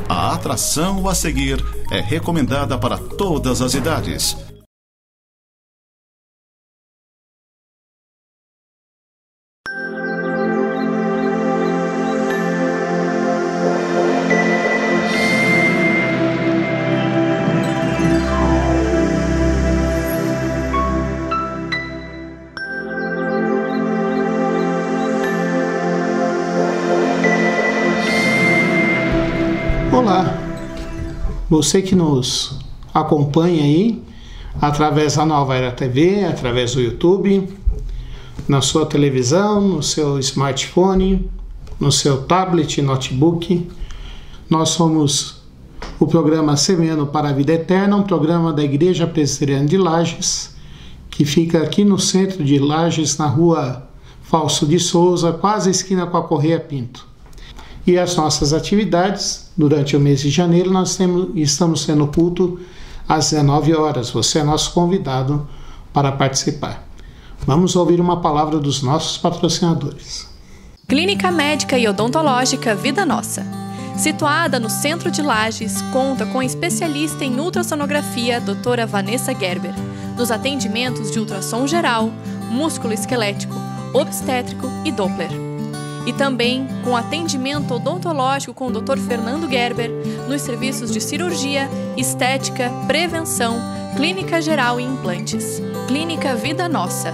A atração a seguir é recomendada para todas as idades. Olá, você que nos acompanha aí através da Nova Era TV, através do YouTube, na sua televisão, no seu smartphone, no seu tablet, notebook. Nós somos o programa Semeando para a Vida Eterna, um programa da Igreja Presbiteriana de Lages, que fica aqui no centro de Lages, na rua Fausto de Souza, quase esquina com a Correia Pinto. E as nossas atividades, durante o mês de janeiro, nós estamos tendo culto às 19 horas. Você é nosso convidado para participar. Vamos ouvir uma palavra dos nossos patrocinadores. Clínica Médica e Odontológica Vida Nossa. Situada no centro de Lages, conta com especialista em ultrassonografia, doutora Vanessa Gerber, nos atendimentos de ultrassom geral, músculo esquelético, obstétrico e Doppler. E também com atendimento odontológico com o Dr. Fernando Gerber, nos serviços de cirurgia, estética, prevenção, clínica geral e implantes. Clínica Vida Nossa,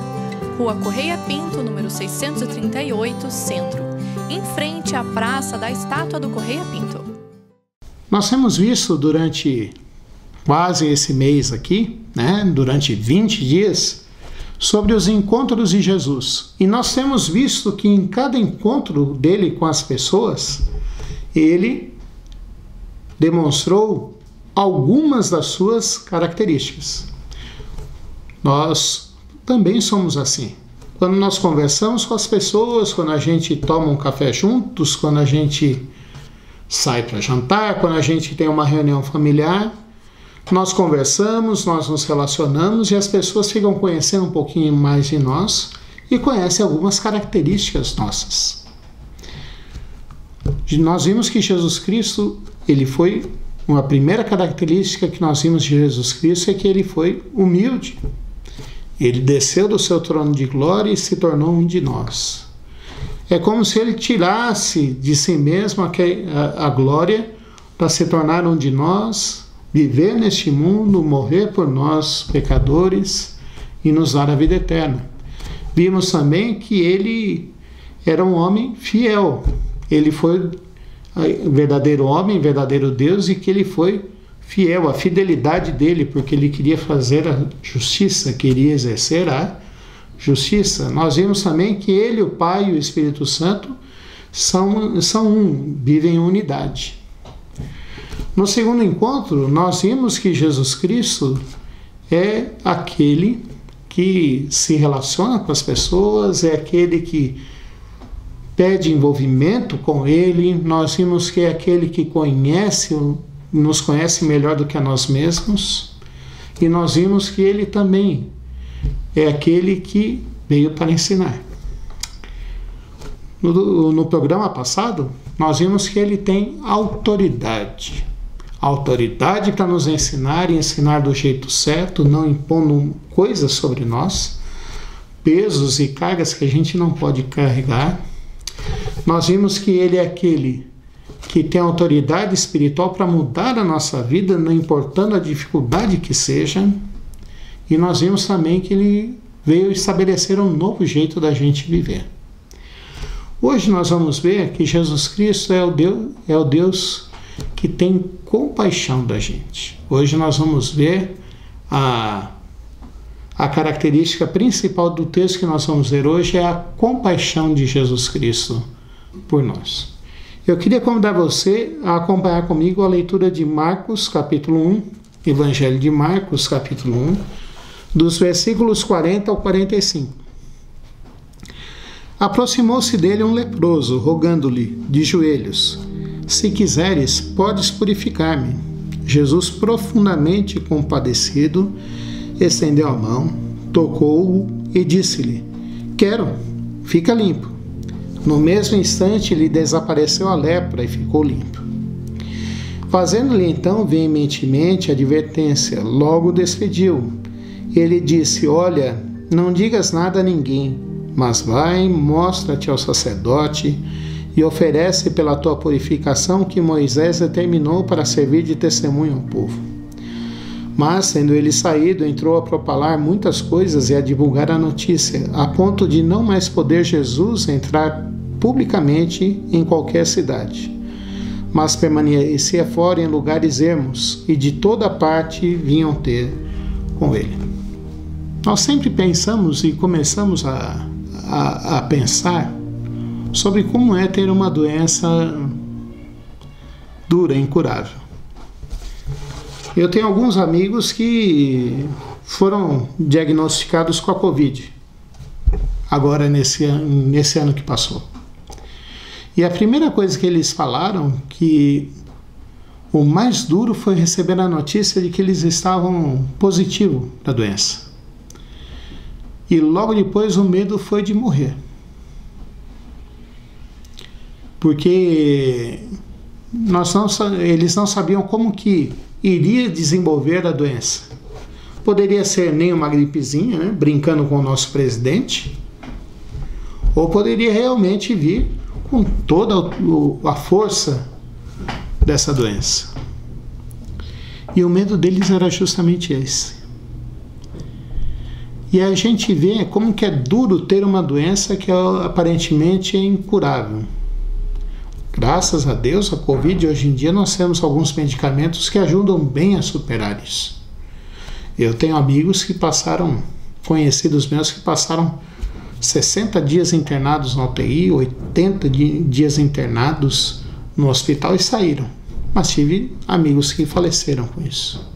Rua Correia Pinto, número 638, Centro, em frente à Praça da Estátua do Correia Pinto. Nós temos visto durante quase esse mês aqui, durante 20 dias, sobre os encontros de Jesus. E nós temos visto que em cada encontro dele com as pessoas, ele demonstrou algumas das suas características. Nós também somos assim. Quando nós conversamos com as pessoas, quando a gente toma um café juntos, quando a gente sai para jantar, quando a gente tem uma reunião familiar, nós conversamos, nós nos relacionamos e as pessoas ficam conhecendo um pouquinho mais de nós e conhecem algumas características nossas. Nós vimos que Jesus Cristo, ele foi, uma primeira característica que nós vimos de Jesus Cristo é que ele foi humilde. Ele desceu do seu trono de glória e se tornou um de nós. É como se ele tirasse de si mesmo a glória para se tornar um de nós, viver neste mundo, morrer por nós, pecadores, e nos dar a vida eterna. Vimos também que ele era um homem fiel. Ele foi verdadeiro homem, verdadeiro Deus, e que ele foi fiel, a fidelidade dele, porque ele queria fazer a justiça, queria exercer a justiça. Nós vimos também que ele, o Pai e o Espírito Santo são um, vivem em unidade. No segundo encontro, nós vimos que Jesus Cristo é aquele que se relaciona com as pessoas, é aquele que pede envolvimento com ele. Nós vimos que é aquele que nos conhece melhor do que a nós mesmos. E nós vimos que ele também é aquele que veio para ensinar. No programa passado, nós vimos que ele tem autoridade. Autoridade para nos ensinar e ensinar do jeito certo, não impondo coisas sobre nós, pesos e cargas que a gente não pode carregar. Nós vimos que ele é aquele que tem autoridade espiritual para mudar a nossa vida, não importando a dificuldade que seja. E nós vimos também que ele veio estabelecer um novo jeito da gente viver. Hoje nós vamos ver que Jesus Cristo é o Deus que tem compaixão da gente. Hoje nós vamos ver a característica principal do texto que nós vamos ver hoje é a compaixão de Jesus Cristo por nós. Eu queria convidar você a acompanhar comigo a leitura de Marcos, capítulo 1, Evangelho de Marcos, capítulo 1, dos versículos 40 ao 45. Aproximou-se dele um leproso, rogando-lhe de joelhos: se quiseres, podes purificar-me. Jesus, profundamente compadecido, estendeu a mão, tocou-o e disse-lhe: quero, fica limpo. No mesmo instante lhe desapareceu a lepra e ficou limpo. Fazendo-lhe então veementemente advertência, logo despediu. Ele disse: olha, não digas nada a ninguém, mas vai, mostra-te ao sacerdote e oferece pela tua purificação que Moisés determinou para servir de testemunho ao povo. Mas, tendo ele saído, entrou a propalar muitas coisas e a divulgar a notícia, a ponto de não mais poder Jesus entrar publicamente em qualquer cidade, mas permanecia fora em lugares ermos, e de toda parte vinham ter com ele. Nós sempre pensamos e começamos a pensar sobre como é ter uma doença dura, incurável. Eu tenho alguns amigos que foram diagnosticados com a Covid, agora nesse ano que passou. E a primeira coisa que eles falaram, que o mais duro foi receber a notícia de que eles estavam positivos da doença. E logo depois o medo foi de morrer. Porque eles não sabiam como que iria desenvolver a doença. Poderia ser nem uma gripezinha, né, brincando com o nosso presidente, ou poderia realmente vir com toda a força dessa doença. E o medo deles era justamente esse. E a gente vê como que é duro ter uma doença que aparentemente é incurável. Graças a Deus, a Covid, hoje em dia nós temos alguns medicamentos que ajudam bem a superar isso. Eu tenho amigos que conhecidos meus que passaram 60 dias internados na UTI, 80 dias internados no hospital e saíram. Mas tive amigos que faleceram com isso.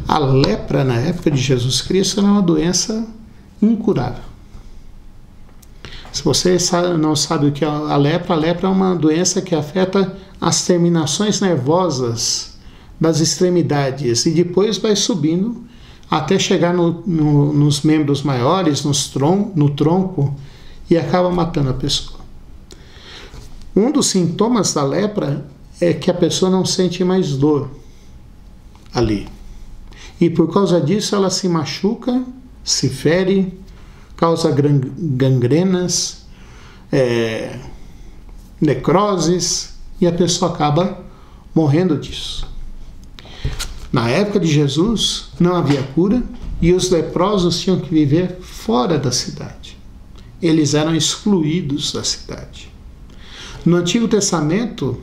A lepra, na época de Jesus Cristo, era uma doença incurável. Se você não sabe o que é a lepra é uma doença que afeta as terminações nervosas das extremidades e depois vai subindo até chegar nos membros maiores, no tronco, e acaba matando a pessoa. Um dos sintomas da lepra é que a pessoa não sente mais dor ali. E por causa disso ela se machuca, se fere, causa gangrenas, necroses, e a pessoa acaba morrendo disso. Na época de Jesus não havia cura e os leprosos tinham que viver fora da cidade. Eles eram excluídos da cidade. No Antigo Testamento,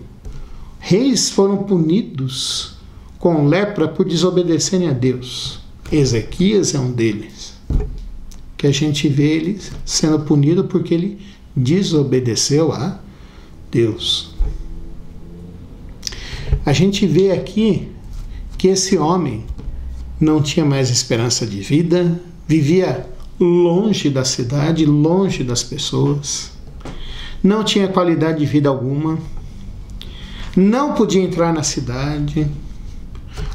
reis foram punidos com lepra por desobedecerem a Deus. Ezequias é um deles, que a gente vê ele sendo punido porque ele desobedeceu a Deus. A gente vê aqui que esse homem não tinha mais esperança de vida, vivia longe da cidade, longe das pessoas, não tinha qualidade de vida alguma, não podia entrar na cidade.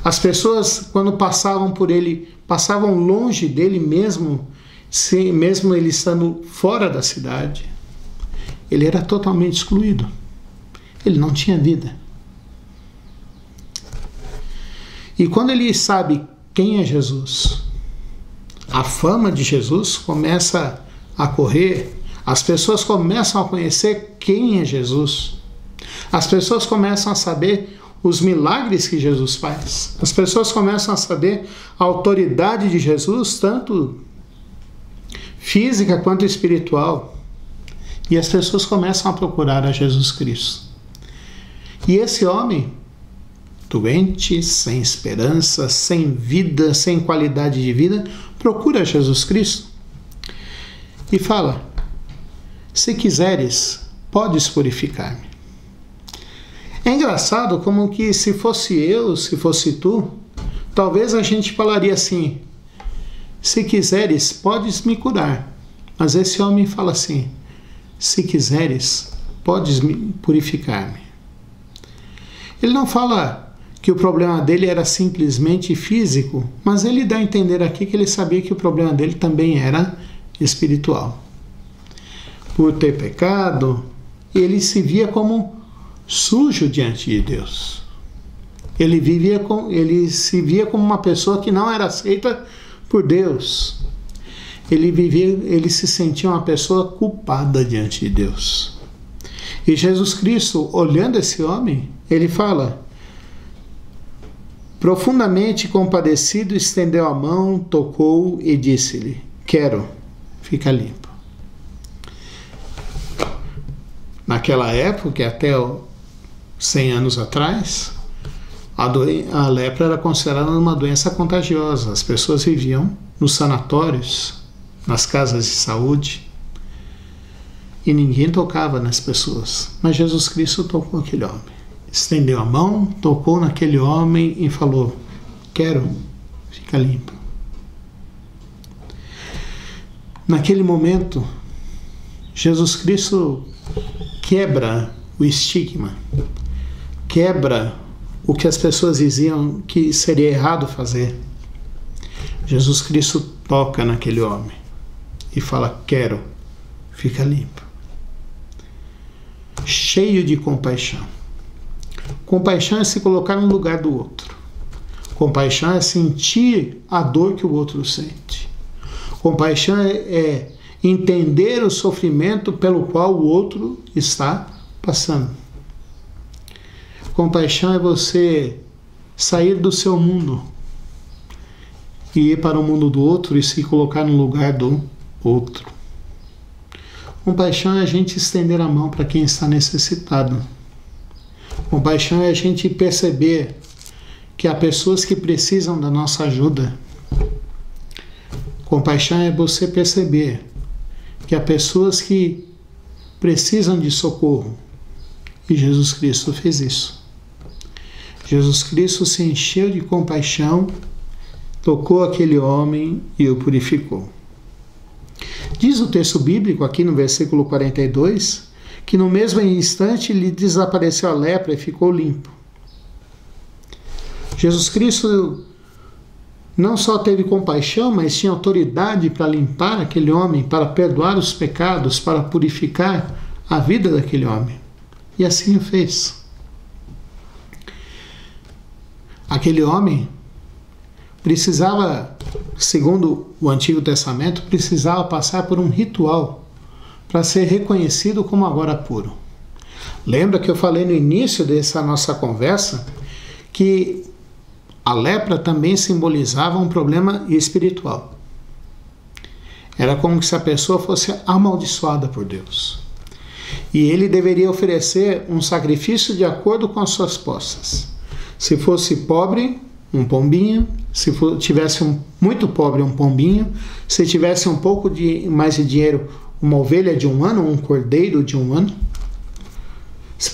As pessoas, quando passavam por ele, passavam longe dele mesmo ele estando fora da cidade. Ele era totalmente excluído. Ele não tinha vida. E quando ele sabe quem é Jesus, a fama de Jesus começa a correr, as pessoas começam a conhecer quem é Jesus, as pessoas começam a saber os milagres que Jesus faz, as pessoas começam a saber a autoridade de Jesus, tanto física quanto espiritual, e as pessoas começam a procurar a Jesus Cristo. E esse homem, doente, sem esperança, sem vida, sem qualidade de vida, procura Jesus Cristo e fala: se quiseres, podes purificar-me. É engraçado como que se fosse eu, se fosse tu, talvez a gente falaria assim: se quiseres, podes me curar. Mas esse homem fala assim: se quiseres, podes purificar-me. Ele não fala que o problema dele era simplesmente físico, mas ele dá a entender aqui que ele sabia que o problema dele também era espiritual. Por ter pecado, ele se via como sujo diante de Deus. Ele se via como uma pessoa que não era aceita por Deus. Ele se sentia uma pessoa culpada diante de Deus. E Jesus Cristo, olhando esse homem, ele fala: profundamente compadecido, estendeu a mão, tocou e disse-lhe: quero, fica limpo. Naquela época, até 100 anos atrás, a lepra era considerada uma doença contagiosa. As pessoas viviam nos sanatórios, nas casas de saúde, e ninguém tocava nas pessoas. Mas Jesus Cristo tocou aquele homem. Estendeu a mão, tocou naquele homem e falou: quero, fica limpo. Naquele momento, Jesus Cristo quebra o estigma, quebra o que as pessoas diziam que seria errado fazer. Jesus Cristo toca naquele homem e fala: quero, fica limpo. Cheio de compaixão. Compaixão é se colocar no lugar do outro. Compaixão é sentir a dor que o outro sente. Compaixão é entender o sofrimento pelo qual o outro está passando. Compaixão é você sair do seu mundo e ir para o mundo do outro e se colocar no lugar do outro. Compaixão é a gente estender a mão para quem está necessitado. Compaixão é a gente perceber que há pessoas que precisam da nossa ajuda. Compaixão é você perceber que há pessoas que precisam de socorro. E Jesus Cristo fez isso. Jesus Cristo se encheu de compaixão, tocou aquele homem e o purificou. Diz o texto bíblico, aqui no versículo 42, que no mesmo instante lhe desapareceu a lepra e ficou limpo. Jesus Cristo não só teve compaixão, mas tinha autoridade para limpar aquele homem, para perdoar os pecados, para purificar a vida daquele homem. E assim o fez. Aquele homem precisava, segundo o Antigo Testamento, precisava passar por um ritual para ser reconhecido como agora puro. Lembra que eu falei no início dessa nossa conversa que a lepra também simbolizava um problema espiritual. Era como se a pessoa fosse amaldiçoada por Deus. E ele deveria oferecer um sacrifício de acordo com as suas posses. Se fosse pobre, um pombinho. Se tivesse muito pobre, um pombinho. Se tivesse um pouco mais de dinheiro, uma ovelha de 1 ano, um cordeiro de 1 ano. Se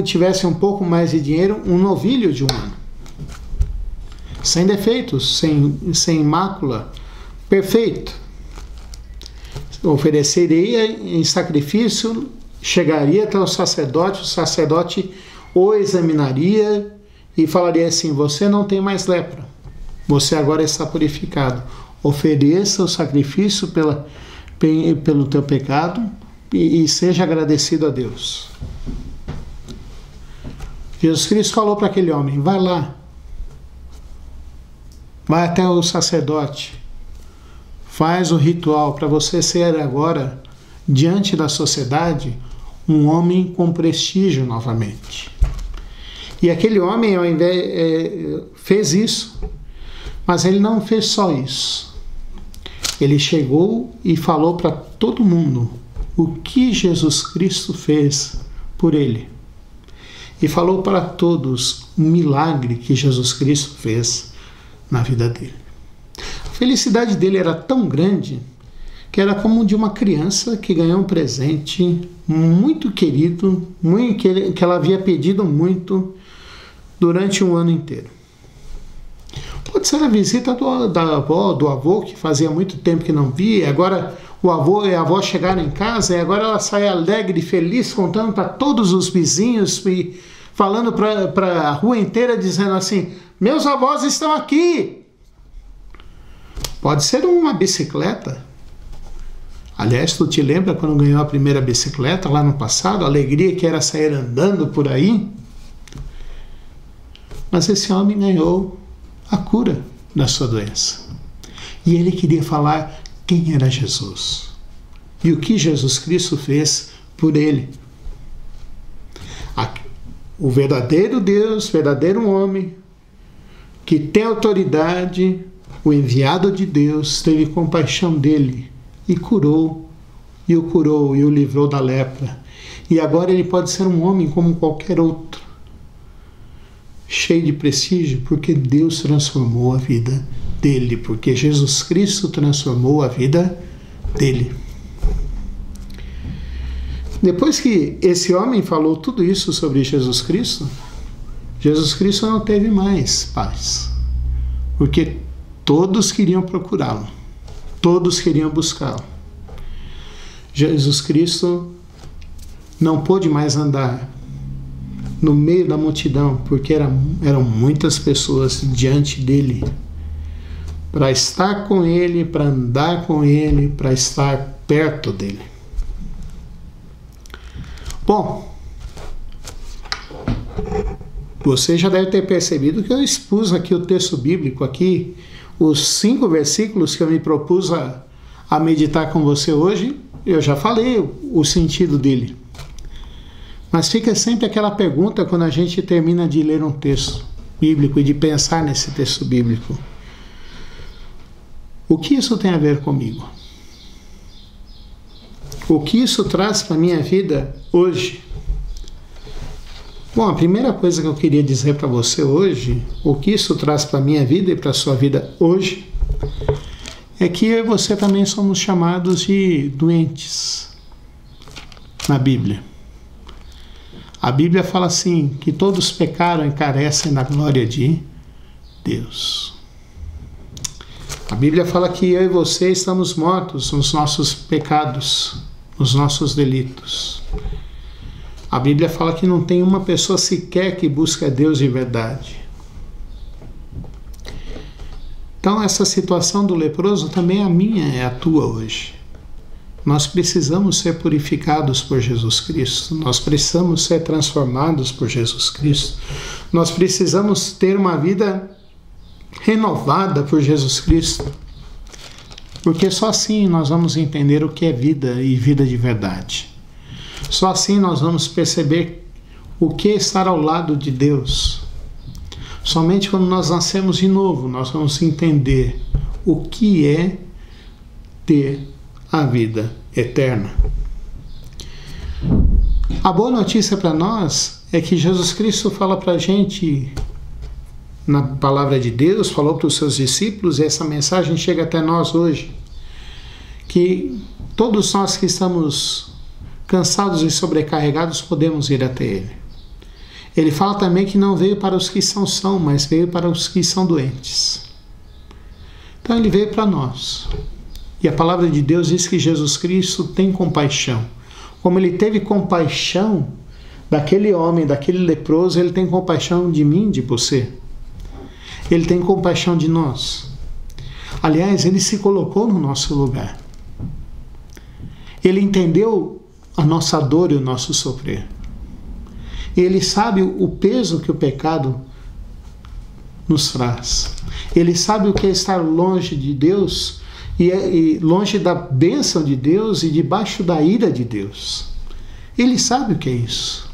tivesse um pouco mais de dinheiro, um novilho de 1 ano. Sem defeitos, sem mácula, perfeito. Ofereceria em sacrifício, chegaria até o sacerdote o examinaria e falaria assim: você não tem mais lepra, você agora está purificado. Ofereça o sacrifício pelo teu pecado e seja agradecido a Deus. Jesus Cristo falou para aquele homem: vai lá, vai até o sacerdote, faz o ritual para você ser agora, diante da sociedade, um homem com prestígio novamente. E aquele homem, ao invés, fez isso, mas ele não fez só isso. Ele chegou e falou para todo mundo o que Jesus Cristo fez por ele. E falou para todos o milagre que Jesus Cristo fez na vida dele. A felicidade dele era tão grande que era como de uma criança que ganhou um presente muito querido, que ela havia pedido muito durante um ano inteiro. Pode ser a visita da avó, do avô, que fazia muito tempo que não via. Agora o avô e a avó chegaram em casa e agora ela sai alegre e feliz, contando para todos os vizinhos e falando para a rua inteira, dizendo assim: meus avós estão aqui. Pode ser uma bicicleta. Aliás, tu te lembra quando ganhou a primeira bicicleta lá no passado? A alegria que era sair andando por aí. Mas esse homem ganhou a cura da sua doença. E ele queria falar quem era Jesus e o que Jesus Cristo fez por ele. O verdadeiro Deus, verdadeiro homem, que tem autoridade, o enviado de Deus, teve compaixão dele e o curou e o livrou da lepra. E agora ele pode ser um homem como qualquer outro, cheio de prestígio, porque Deus transformou a vida dele, porque Jesus Cristo transformou a vida dele. Depois que esse homem falou tudo isso sobre Jesus Cristo não teve mais paz, porque todos queriam procurá-lo, todos queriam buscá-lo. Jesus Cristo não pôde mais andar no meio da multidão, porque eram muitas pessoas diante dele, para estar com ele, para andar com ele, para estar perto dele. Bom, você já deve ter percebido que eu expus aqui o texto bíblico, aqui, os 5 versículos que eu me propus a meditar com você hoje, eu já falei o sentido dele. Mas fica sempre aquela pergunta quando a gente termina de ler um texto bíblico e de pensar nesse texto bíblico. O que isso tem a ver comigo? O que isso traz para a minha vida hoje? Bom, a primeira coisa que eu queria dizer para você hoje, o que isso traz para a minha vida e para a sua vida hoje, é que eu e você também somos chamados de doentes na Bíblia. A Bíblia fala assim, que todos pecaram e carecem da glória de Deus. A Bíblia fala que eu e você estamos mortos nos nossos pecados, nos nossos delitos. A Bíblia fala que não tem uma pessoa sequer que busca Deus de verdade. Então essa situação do leproso também é a minha, é a tua hoje. Nós precisamos ser purificados por Jesus Cristo, nós precisamos ser transformados por Jesus Cristo, nós precisamos ter uma vida renovada por Jesus Cristo, porque só assim nós vamos entender o que é vida e vida de verdade. Só assim nós vamos perceber o que é estar ao lado de Deus. Somente quando nós nascemos de novo, nós vamos entender o que é ter a vida eterna. A boa notícia para nós é que Jesus Cristo fala para a gente, na palavra de Deus, falou para os seus discípulos, e essa mensagem chega até nós hoje, que todos nós que estamos cansados e sobrecarregados podemos ir até Ele. Ele fala também que não veio para os que são, mas veio para os que são doentes. Então Ele veio para nós. E a palavra de Deus diz que Jesus Cristo tem compaixão. Como Ele teve compaixão daquele homem, daquele leproso, Ele tem compaixão de mim, de você. Ele tem compaixão de nós. Aliás, Ele se colocou no nosso lugar. Ele entendeu a nossa dor e o nosso sofrer. Ele sabe o peso que o pecado nos traz. Ele sabe o que é estar longe de Deus e longe da bênção de Deus e debaixo da ira de Deus. Ele sabe o que é isso.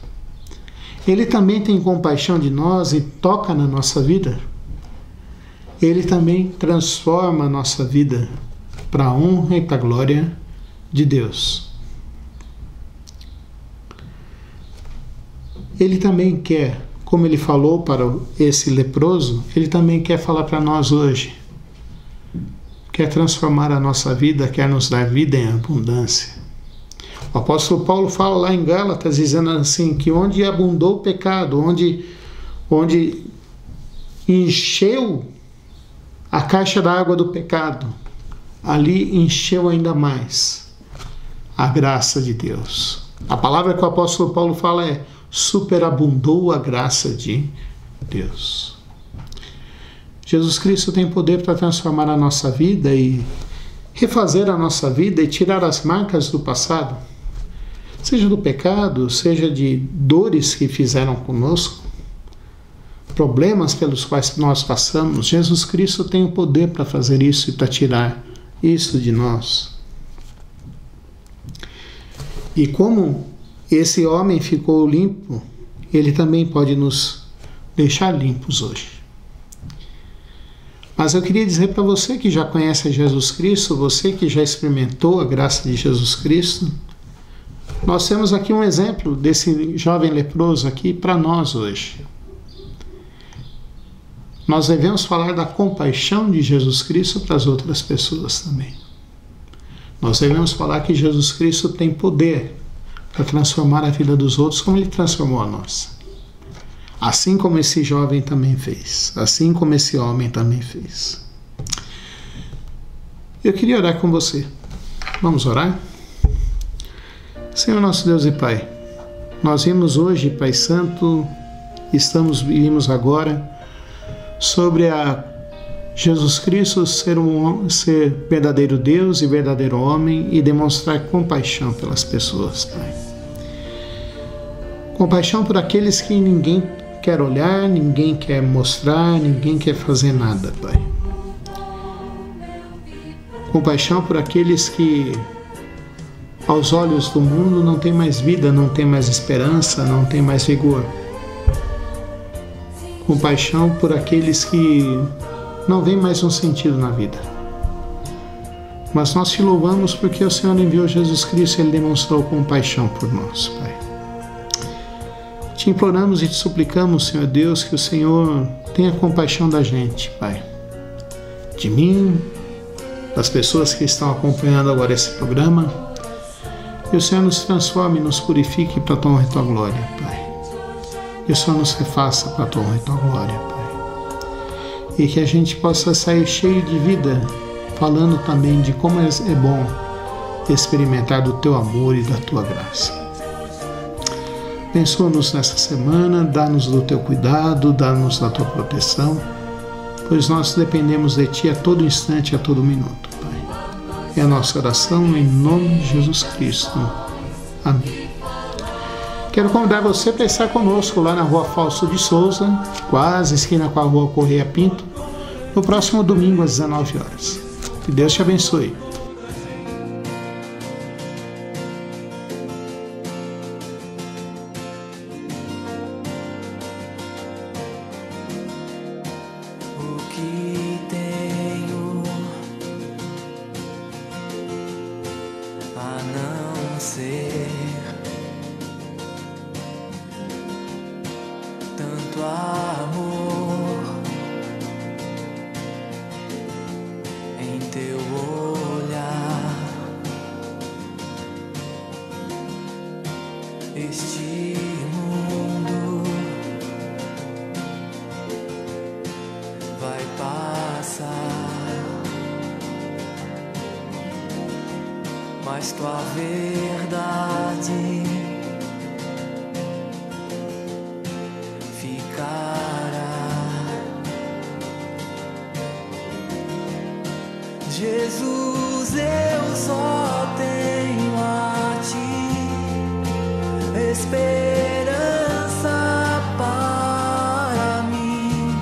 Ele também tem compaixão de nós e toca na nossa vida. Ele também transforma a nossa vida para a honra e para a glória de Deus. Ele também quer, como Ele falou para esse leproso, Ele também quer falar para nós hoje. Quer transformar a nossa vida, quer nos dar vida em abundância. O apóstolo Paulo fala lá em Gálatas, dizendo assim, que onde abundou o pecado, onde encheu a caixa da água do pecado, ali encheu ainda mais a graça de Deus. A palavra que o apóstolo Paulo fala é: superabundou a graça de Deus. Jesus Cristo tem poder para transformar a nossa vida e refazer a nossa vida e tirar as marcas do passado, seja do pecado, seja de dores que fizeram conosco, problemas pelos quais nós passamos, Jesus Cristo tem o poder para fazer isso e para tirar isso de nós. E como esse homem ficou limpo, ele também pode nos deixar limpos hoje. Mas eu queria dizer para você que já conhece Jesus Cristo, você que já experimentou a graça de Jesus Cristo, nós temos aqui um exemplo desse jovem leproso aqui para nós hoje. Nós devemos falar da compaixão de Jesus Cristo para as outras pessoas também. Nós devemos falar que Jesus Cristo tem poder para transformar a vida dos outros como Ele transformou a nossa. Assim como esse jovem também fez. Assim como esse homem também fez. Eu queria orar com você. Vamos orar? Senhor nosso Deus e Pai, nós vimos hoje, Pai Santo, vimos agora sobre a Jesus Cristo ser verdadeiro Deus e verdadeiro homem e demonstrar compaixão pelas pessoas, Pai. Compaixão por aqueles que ninguém quer olhar, ninguém quer mostrar, ninguém quer fazer nada, Pai. Compaixão por aqueles que, aos olhos do mundo, não tem mais vida, não tem mais esperança, não tem mais vigor. Compaixão por aqueles que não veem mais um sentido na vida. Mas nós te louvamos porque o Senhor enviou Jesus Cristo e Ele demonstrou compaixão por nós, Pai. Te imploramos e te suplicamos, Senhor Deus, que o Senhor tenha compaixão da gente, Pai. De mim, das pessoas que estão acompanhando agora esse programa. Que o Senhor nos transforme e nos purifique para a tua honra e tua glória, Pai. Que o Senhor nos refaça para a tua honra e tua glória, Pai. E que a gente possa sair cheio de vida, falando também de como é bom experimentar do teu amor e da tua graça. Abençoa-nos nessa semana, dá-nos do teu cuidado, dá-nos da tua proteção, pois nós dependemos de ti a todo instante, a todo minuto, Pai. É a nossa oração em nome de Jesus Cristo. Amém. Quero convidar você para estar conosco lá na Rua Fausto de Souza, quase esquina com a Rua Correia Pinto, no próximo domingo às 19 horas. Que Deus te abençoe. Tanto amor em teu olhar, este mundo vai passar, mas tua verdade Jesus, eu só tenho a ti esperança para mim.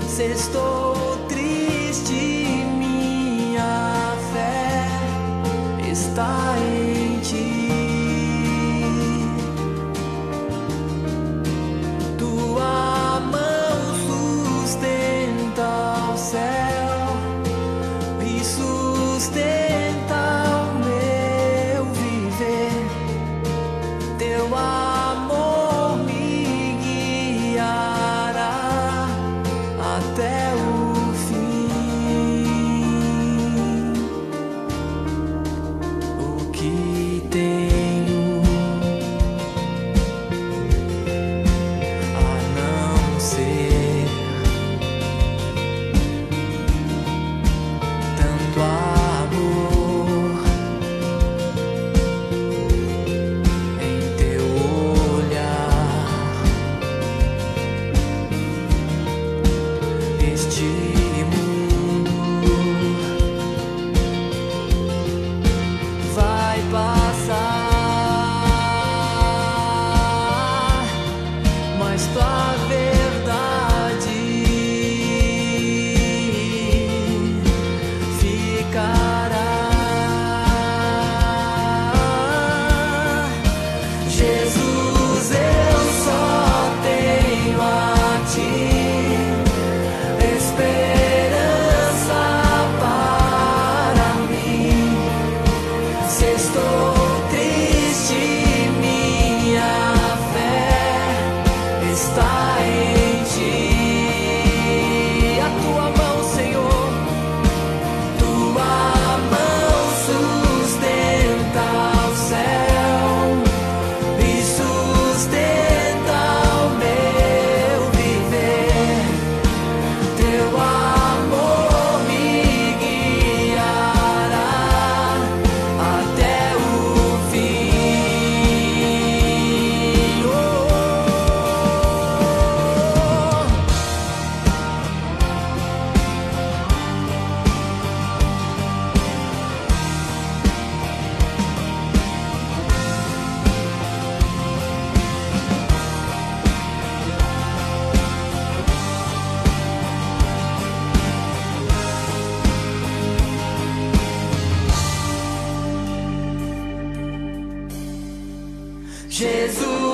Se estou triste, minha fé está em ti. Tua mão sustenta o céu, sustenta o meu viver, teu amor me guiará até o fim. O que tenho a não ser tanto amor em teu olhar, este mundo vai passar, mas tua verdade Jesus.